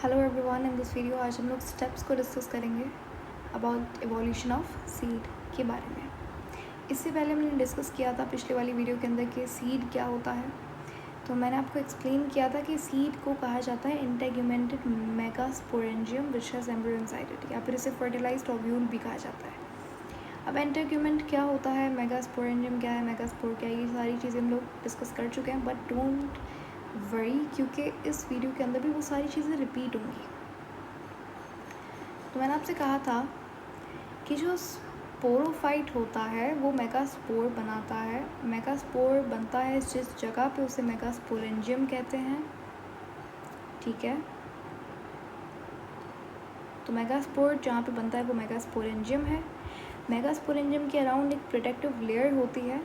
Hello everyone, in this video आज हम लोग स्टेप्स को डिस्कस करेंगे अबाउट एवोल्यूशन ऑफ सीड के बारे में। इससे पहले हमने डिस्कस किया था पिछले वाली वीडियो के अंदर कि सीड क्या होता है। तो मैंने आपको एक्सप्लेन किया था कि सीड को कहा जाता है integumented megasporangium which has embryo inside it, या फिर इसे फर्टिलाइज्ड ओव्यूल भी कहा जाता है। अब इंटेग्यूमेंट क्या होता है, मेगास्पोरेंजियम क्या है, मेगास्पोर क्या है, ये सारी चीज़ें हम लोग डिस्कस कर चुके हैं। बट डोंट वरी, क्योंकि इस वीडियो के अंदर भी वो सारी चीज़ें रिपीट होंगी। तो मैंने आपसे कहा था कि जो स्पोरोफाइट होता है वो मेगास्पोर बनाता है। मेगास्पोर बनता है जिस जगह पे उसे मेगास्पोरेंजियम कहते हैं, ठीक है। तो मेगास्पोर जहाँ पे बनता है वो मेगास्पोरेंजियम है। मेगास्पोरेंजियम के अराउंड एक प्रोटेक्टिव लेयर होती है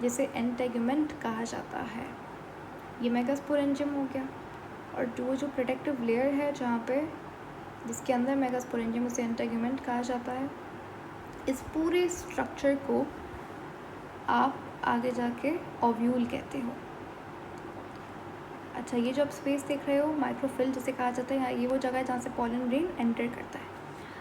जिसे एंटेगुमेंट कहा जाता है। ये मेगास्पोरेंजियम हो गया। और जो प्रोटेक्टिव लेयर है जहाँ पे जिसके अंदर मेगास्पोरेंजियम, उसे एंटेगुमेंट कहा जाता है। इस पूरे स्ट्रक्चर को आप आगे जाके ओव्यूल कहते हो। अच्छा, ये जो आप स्पेस देख रहे हो माइक्रोफिल जिसे कहा जाता है, ये वो जगह है जहाँ से पॉलन ग्रेन एंटर करता है।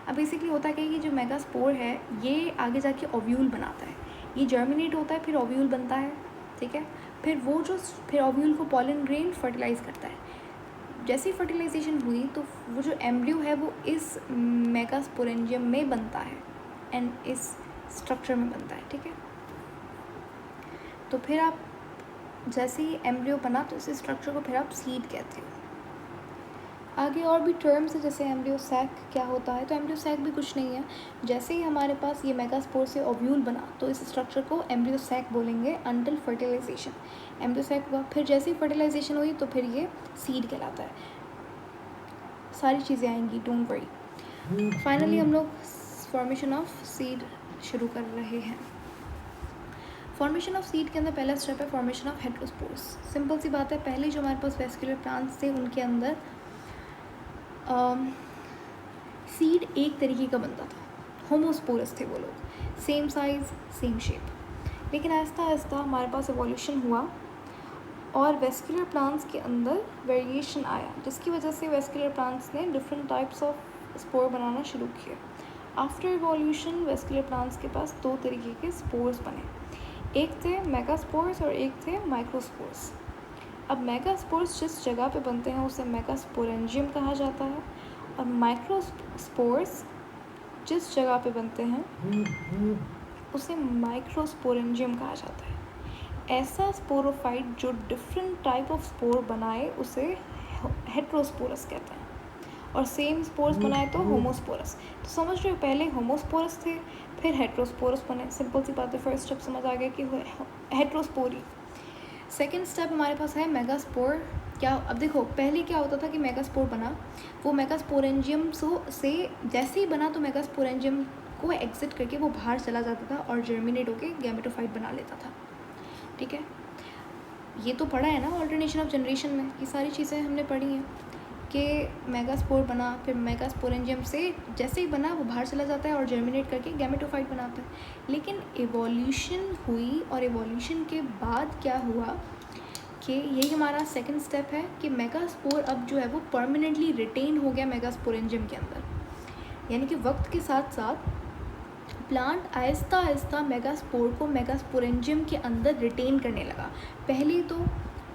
अब बेसिकली होता है कि जो मेगास्पोर है ये आगे जाके ओव्यूल बनाता है। ये जर्मिनेट होता है, फिर ओव्यूल बनता है, ठीक है। फिर ओव्यूल को पॉलन ग्रेन फर्टिलाइज करता है। जैसे ही फर्टिलाइजेशन हुई तो वो जो एम्ब्रियो है वो इस मेगास्पोरेंजियम में बनता है एंड इस स्ट्रक्चर में बनता है, ठीक है। तो फिर आप जैसे ही एम्ब्रियो बना तो इस स्ट्रक्चर को फिर आप सीड कहते हो। आगे और भी टर्म्स है, जैसे एम्ब्रियो सैक क्या होता है। तो एम्ब्रियो सैक भी कुछ नहीं है, जैसे ही हमारे पास ये मेगास्पोर से ओव्यूल बना तो इस स्ट्रक्चर को एम्ब्रियो सैक बोलेंगे अंटिल फर्टिलाइजेशन। एम्ब्रियो सैक हुआ, फिर जैसे ही फर्टिलाइजेशन हुई तो फिर ये सीड कहलाता है। सारी चीज़ें आएंगी, डोंट वरी। फाइनली हम लोग फॉर्मेशन ऑफ सीड शुरू कर रहे हैं। फॉर्मेशन ऑफ सीड के अंदर पहला स्टेप है फॉर्मेशन ऑफ हेटेरोस्पोर्स। सिंपल सी बात है, पहले जो हमारे पास वेस्कुलर प्लांट्स थे उनके अंदर सीड एक तरीके का बनता था, होमोस्पोरस थे वो लोग, सेम साइज सेम शेप। लेकिन आहिस्ता आहिस्ता हमारे पास एवोल्यूशन हुआ और वेस्कुलर प्लांट्स के अंदर वेरिएशन आया, जिसकी वजह से वेस्कुलर प्लांट्स ने डिफरेंट टाइप्स ऑफ स्पोर बनाना शुरू किए। आफ्टर एवोल्यूशन वेस्कुलर प्लांट्स के पास दो तरीके के स्पोर्स बने, एक थे मेगास्पोर्स और एक थे माइक्रोस्पोर्स। अब मेगास्पोर्स जिस जगह पे बनते हैं उसे मेगास्पोरेंजियम कहा जाता है, और माइक्रोस्पोर्स जिस जगह पे बनते हैं उसे माइक्रोस्पोरेंजियम कहा जाता है। ऐसा स्पोरोफाइट जो डिफरेंट टाइप ऑफ स्पोर बनाए उसे हेटेरोस्पोरस कहते हैं, और सेम स्पोर्स बनाए तो होमोस्पोरस। तो समझ रहे हो, पहले होमोस्पोरस थे फिर हेटेरोस्पोरस बने। सिंपल सी बात है, फर्स्ट स्टेप समझ आ गया कि हेटेरोस्पोरी। सेकेंड स्टेप हमारे पास है मेगास्पोर। क्या, अब देखो पहले क्या होता था कि मेगास्पोर बना, वो मेगास्पोरेंजियम से जैसे ही बना तो मेगास्पोरेंजियम को एग्जिट करके वो बाहर चला जाता था और जर्मिनेट होकर गैमेटोफाइट बना लेता था, ठीक है। ये तो पढ़ा है ना ऑल्टरनेशन ऑफ जनरेशन में, ये सारी चीज़ें हमने पढ़ी हैं कि मेगास्पोर बना, फिर मेगास्पोरेंजियम से जैसे ही बना वो बाहर चला जाता है और जर्मिनेट करके गैमेटोफाइट बनाता है। लेकिन एवोल्यूशन हुई और एवोल्यूशन के बाद क्या हुआ कि यही हमारा सेकंड स्टेप है कि मेगास्पोर अब जो है वो परमानेंटली रिटेन हो गया मेगास्पोरेंजियम के अंदर। यानी कि वक्त के साथ साथ प्लांट आहिस्ता आहिस्ता मेगास्पोर को मेगास्पोरेंजियम के अंदर रिटेन करने लगा। पहले तो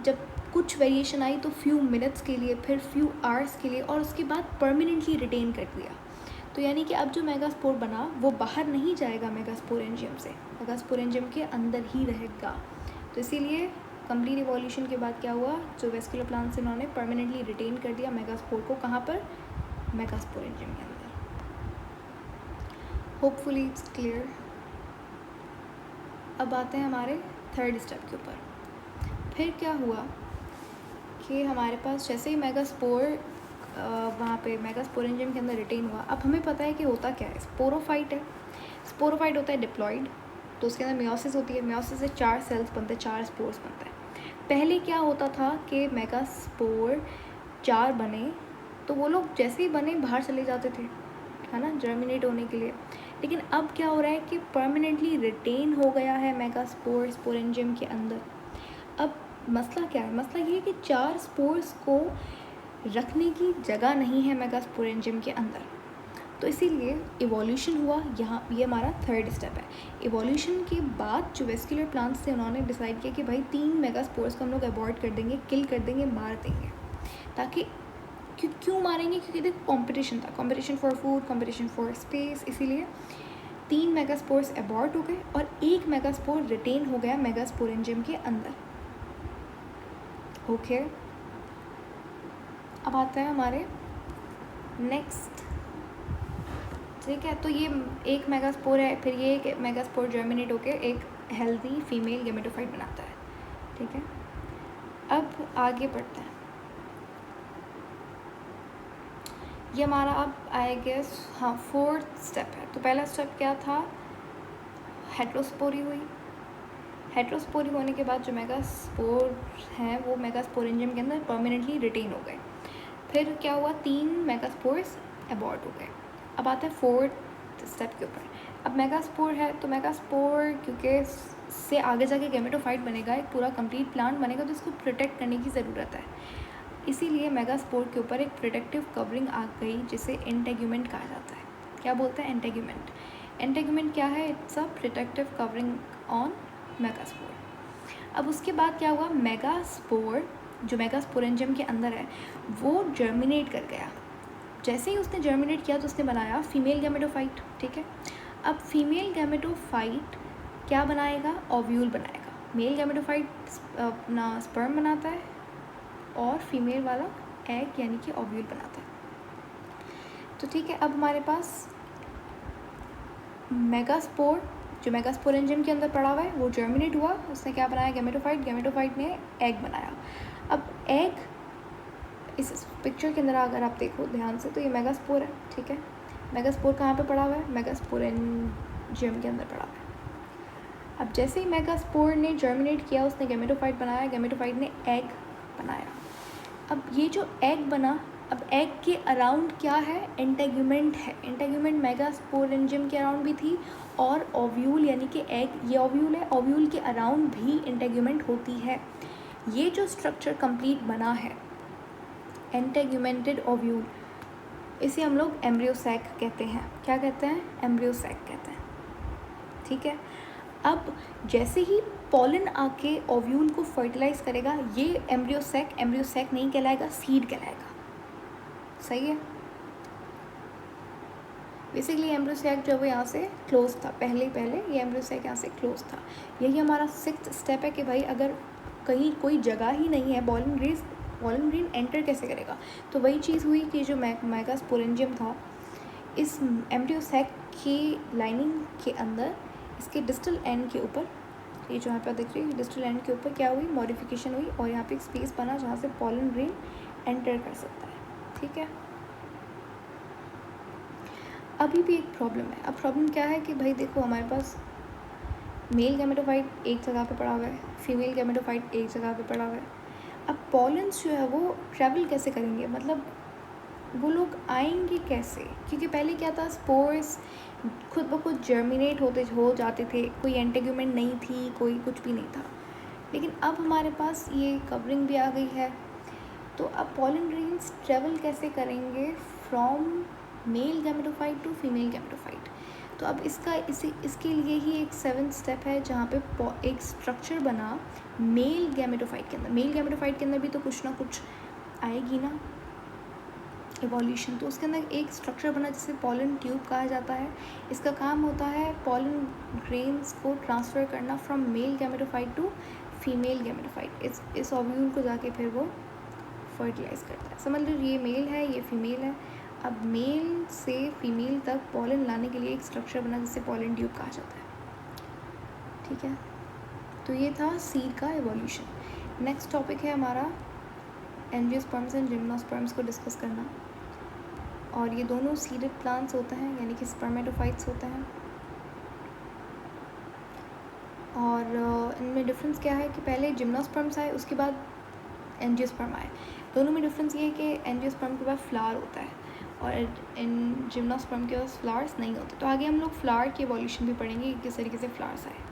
जब कुछ वेरिएशन आई तो फ्यू मिनट्स के लिए, फिर फ्यू आवर्स के लिए, और उसके बाद परमानेंटली रिटेन कर दिया। तो यानी कि अब जो मेगास्पोर बना वो बाहर नहीं जाएगा मेगास्पोरेंजियम से, मेगास्पोरेंजियम के अंदर ही रहेगा। तो इसीलिए कंप्लीट इवोल्यूशन के बाद क्या हुआ, जो वेस्कुलर प्लांट्स इन्होंने परमानेंटली रिटेन कर दिया मेगास्पोर को, कहाँ पर, मेगास्पोरेंजियम के अंदर। Hopefully it's clear. अब आते हैं हमारे थर्ड स्टेप के ऊपर। फिर क्या हुआ कि हमारे पास जैसे ही मेगास्पोर वहाँ पे मेगास्पोरेंजियम के अंदर रिटेन हुआ, अब हमें पता है कि होता क्या है, स्पोरोफाइट है। स्पोरोफाइट होता है डिप्लॉइड, तो उसके अंदर मियोसिस होती है, मियोसिस से 4 सेल्स बनते हैं, 4 स्पोर्स बनते हैं। पहले क्या होता था कि मेगास्पोर 4 बने तो वो लोग जैसे ही बने बाहर चले जाते थे, है ना, जर्मिनेट होने के लिए। लेकिन अब क्या हो रहा है कि परमानेंटली रिटेन हो गया है मेगास्पोर स्पोरेंजियम के अंदर। अब मसला क्या है, मसला ये है कि 4 स्पोर्स को रखने की जगह नहीं है मेगास्पोरेंजियम के अंदर। तो इसीलिए इवोल्यूशन हुआ यहाँ, ये हमारा थर्ड स्टेप है। इवोल्यूशन के बाद जो वेस्कुलर प्लांट्स थे उन्होंने डिसाइड किया कि भाई 3 मेगास्पोर्स को हम लोग अवॉइड कर देंगे, किल कर देंगे, मार देंगे। ताकि क्यों मारेंगे? क्योंकि देखो कॉम्पिटिशन था, competition for food, competition for space, इसीलिए 3 मेगास्पोर्स अबॉर्ट हो गए और 1 मेगास्पोर रिटेन हो गया मेगास्पोरेंजियम के अंदर। ओके, अब आता है हमारे नेक्स्ट। ठीक है, तो ये एक मेगास्पोर है, फिर ये एक मेगास्पोर जर्मिनेट होकर एक हेल्दी फीमेल गेमेटोफाइट बनाता है। ठीक है, अब आगे बढ़ते हैं। ये हमारा अब आई गेस हाँ 4th स्टेप है। तो पहला स्टेप क्या था? हेट्रोस्पोरी हुई। हेट्रोस्पोरी होने के बाद जो मेगास्पोर हैं वो मेगास्पोरेंजियम के अंदर परमानेंटली रिटेन हो गए। फिर क्या हुआ? 3 मेगास्पोर्स अबॉर्ट हो गए। अब आता है 4th स्टेप के ऊपर। अब मेगास्पोर है तो मेगास्पोर क्योंकि से आगे जाके गेमेटोफाइट बनेगा, एक पूरा कंप्लीट प्लांट बनेगा, तो इसको प्रोटेक्ट करने की ज़रूरत है। इसीलिए मेगास्पोर के ऊपर एक प्रोटेक्टिव कवरिंग आ गई जिसे इंटेग्यूमेंट कहा जाता है। क्या बोलते हैं? इंटेग्यूमेंट। इंटेग्यूमेंट क्या है? It's a protective covering on megaspore. अब उसके बाद क्या हुआ? मेगास्पोर जो मेगास्पोरेंजियम के अंदर है वो जर्मिनेट कर गया। जैसे ही उसने जर्मिनेट किया तो उसने बनाया फीमेल गैमेटोफाइट। ठीक है, अब फीमेल गैमेटोफाइट क्या बनाएगा? ओव्यूल बनाएगा। मेल गैमेटोफाइट अपना स्पर्म बनाता है और फीमेल वाला एग यानी कि ओव्यूल बनाता है। तो ठीक है, अब हमारे पास मेगास्पोर जो मेगास्पोरेंजियम के अंदर पड़ा हुआ है वो जर्मिनेट हुआ, उसने क्या बनाया? गैमेटोफाइट। गैमेटोफाइट ने एग बनाया। अब एग इस पिक्चर के अंदर अगर आप देखो ध्यान से तो ये मेगास्पोर है। ठीक है, मेगास्पोर कहाँ पे पड़ा हुआ है? मेगास्पोरेंजियम के अंदर पड़ा हुआ है। अब जैसे ही मेगास्पोर ने जर्मिनेट किया उसने गैमेटोफाइट बनाया, गैमेटोफाइट ने एग बनाया। अब ये जो एग बना, अब एग के अराउंड क्या है? इंटेग्यूमेंट है। इंटेग्यूमेंट मेगास्पोरेंजियम के अराउंड भी थी और ओव्यूल यानी कि एग, ये ओव्यूल है, ओव्यूल के अराउंड भी इंटेग्यूमेंट होती है। ये जो स्ट्रक्चर कंप्लीट बना है इंटेग्यूमेंटेड ओव्यूल, इसे हम लोग एम्ब्रियोसैक कहते हैं। क्या कहते हैं? एम्ब्रियोसैक कहते हैं। ठीक है, अब जैसे ही पॉलन आके ओव्यूल को फर्टिलाइज करेगा, ये एम्ब्रियोसैक नहीं कहलाएगा, सीड कहलाएगा। सही है, बेसिकली एम्ब्रियोसैक जो है वो यहाँ से क्लोज था, पहले ये एम्ब्रियोसैक यहाँ से क्लोज था। यही हमारा 6th स्टेप है कि भाई अगर कहीं कोई जगह ही नहीं है, पॉलन ग्रेन एंटर कैसे करेगा? तो वही चीज़ हुई कि जो मेगास्पोरेंजियम था इस एम्ब्रियोसैक की लाइनिंग के अंदर, इसके डिस्टल एंड के ऊपर, ये जो यहाँ पे दिख रही है डिस्टल एंड के ऊपर क्या हुई? मॉडिफिकेशन हुई और यहाँ पे एक स्पेस बना जहाँ से पॉलन ग्रेन एंटर कर सकता है। ठीक है, अभी भी एक प्रॉब्लम है। अब प्रॉब्लम क्या है कि भाई देखो हमारे पास मेल गैमेटोफाइट एक जगह पे पड़ा हुआ है, फीमेल गैमेटोफाइट एक जगह पे पड़ा हुआ है। अब पॉलन्स जो है वो ट्रैवल कैसे करेंगे? मतलब वो लोग आएंगे कैसे? क्योंकि पहले क्या था, स्पोर्स खुद ब खुद जर्मिनेट हो जाते थे, कोई एंटेग्यूमेंट नहीं थी, कोई कुछ भी नहीं था। लेकिन अब हमारे पास ये कवरिंग भी आ गई है, तो अब पॉलन ग्रेन्स ट्रैवल कैसे करेंगे from male gametophyte to female gametophyte? तो अब इसके लिए ही एक 7th स्टेप है जहाँ पे एक स्ट्रक्चर बना मेल गैमेटोफाइट के अंदर। मेल गैमेटोफाइट के अंदर भी तो कुछ ना कुछ आएगी ना इवोल्यूशन, तो उसके अंदर एक स्ट्रक्चर बना जिसे पॉलन ट्यूब कहा जाता है। इसका काम होता है पॉलन ग्रेन्स को ट्रांसफ़र करना from male gametophyte to female gametophyte. इस ओव्यूल को जाके फिर वो फर्टिलाइज करता है। समझ लो ये मेल है, ये फीमेल है। अब मेल से फीमेल तक पॉलन लाने के लिए एक स्ट्रक्चर बना जिसे पॉलन ट्यूब कहा जाता है। ठीक है, तो ये था सीड का एवोल्यूशन। नेक्स्ट टॉपिक है हमारा एंजियोस्पर्म्स एंड जिम्नोस्पर्म्स को डिस्कस करना। और ये दोनों सीडेड प्लांट्स होते हैं यानी कि स्पर्मेटोफाइट्स होते हैं। और इनमें डिफरेंस क्या है कि पहले जिम्नोस्पर्म्स आए उसके बाद एंजियोस्पर्म आए। दोनों में डिफरेंस ये है कि एंजियोस्पर्म के पास फ्लावर होता है और इन जिम्नोस्पर्म के पास फ्लावर्स नहीं होते। तो आगे हम लोग फ्लावर की एवोल्यूशन भी पढ़ेंगे कि किस तरीके से फ्लावर्स आए।